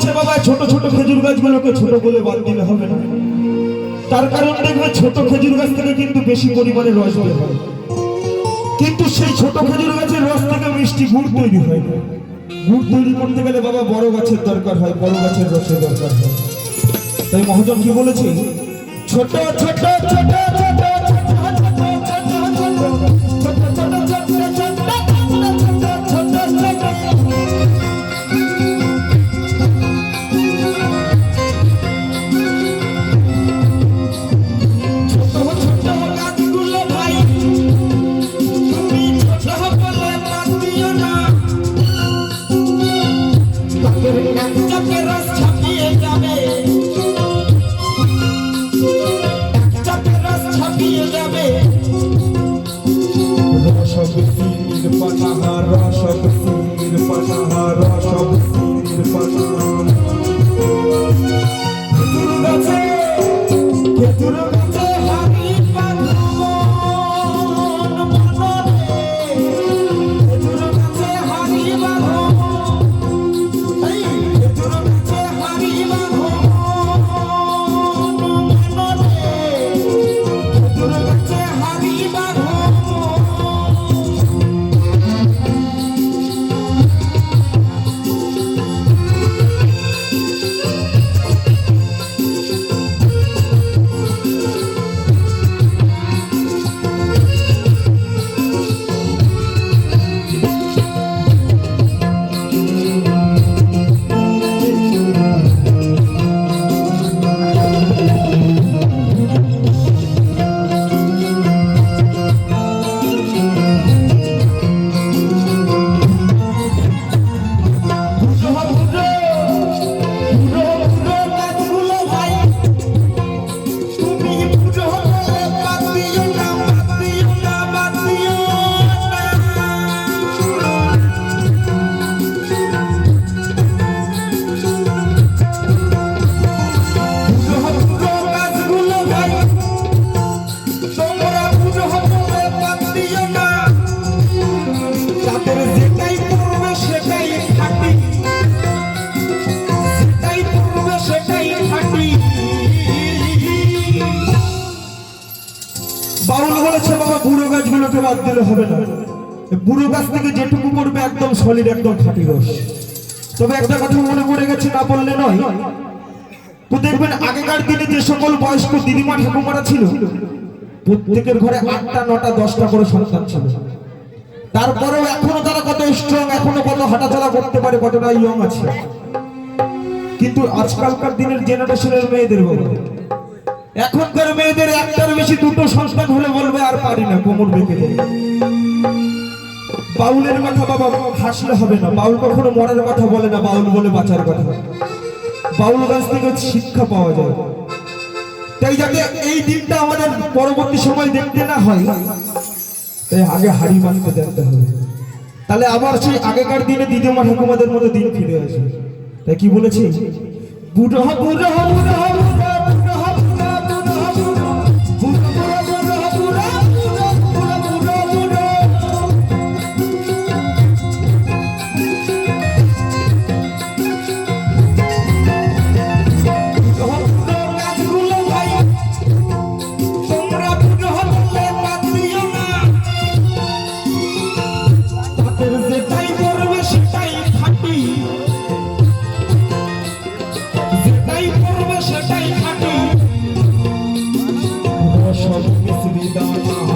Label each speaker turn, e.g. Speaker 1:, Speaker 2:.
Speaker 1: বলছে বাবা ছোট ছোট খেজুর গাছগুলোকে ছোট বলে বাদ দিলে হবে না। তার কারণ দেখবে ছোট খেজুর গাছ থেকে কিন্তু বেশি পরিমাণে রস বের হয়, কিন্তু সেই ছোট খেজুর গাছের রস থেকে মিষ্টি গুড় তৈরি হয় না। গুড় তৈরি করতে গেলে বাবা বড় গাছের দরকার হয়, বড় গাছের রসের দরকার হয়। তাই মহাজন কি বলেছে, ছোট ছোট ছোট বুড়ো গাছগুলোকে বাদ দিলে হবে না। বুড়ো গাছ থেকে যেটুকু করবে একদম সলিড, একদম খাঁটি রস। তবে একটা কথা মনে পড়ে গেছে, না বললে নয়। তো দেখবেন আগেকার দিনে যে সকল বয়স্ক দিদিমা ঠাকুমারা ছিল, প্রত্যেকের ঘরে 8টা 9টা 10টা করে সন্তান ছিল। তারপরেও এখনো তারা কত স্ট্রং, এখনো কত হাঁটাচলা করতে পারে, কতটা ইয়ং আছে। কিন্তু আজকালকার দিনের জেনারেশনের মেয়েদের বলবো, এখনকার মেয়েদের একটার বেশি 2টো সন্তান হলে বলবে আর পারি না, কোমর বেঁকে যায়। বাউলের কথা বাবা হাসলে হবে না, বাউল কখনো মরার কথা বলে না, বাউল বলে বাঁচার কথা। বাউল গাছ থেকে শিক্ষা পাওয়া যায়। তাই যাতে এই দিনটা আমাদের পরবর্তী সময় দেখতে না হয়, তাই আগে হাড়ি মানতে জানতে হবে। তাহলে আবার সেই আগেকার দিনে দিদিমা ঠাকুমাদের মতো দিন ফিরে আসে। তাই কি বলেছি, বুড়ো বুড়ো বুড়ো সেটাই খাটি, সব মিশ্রি দানা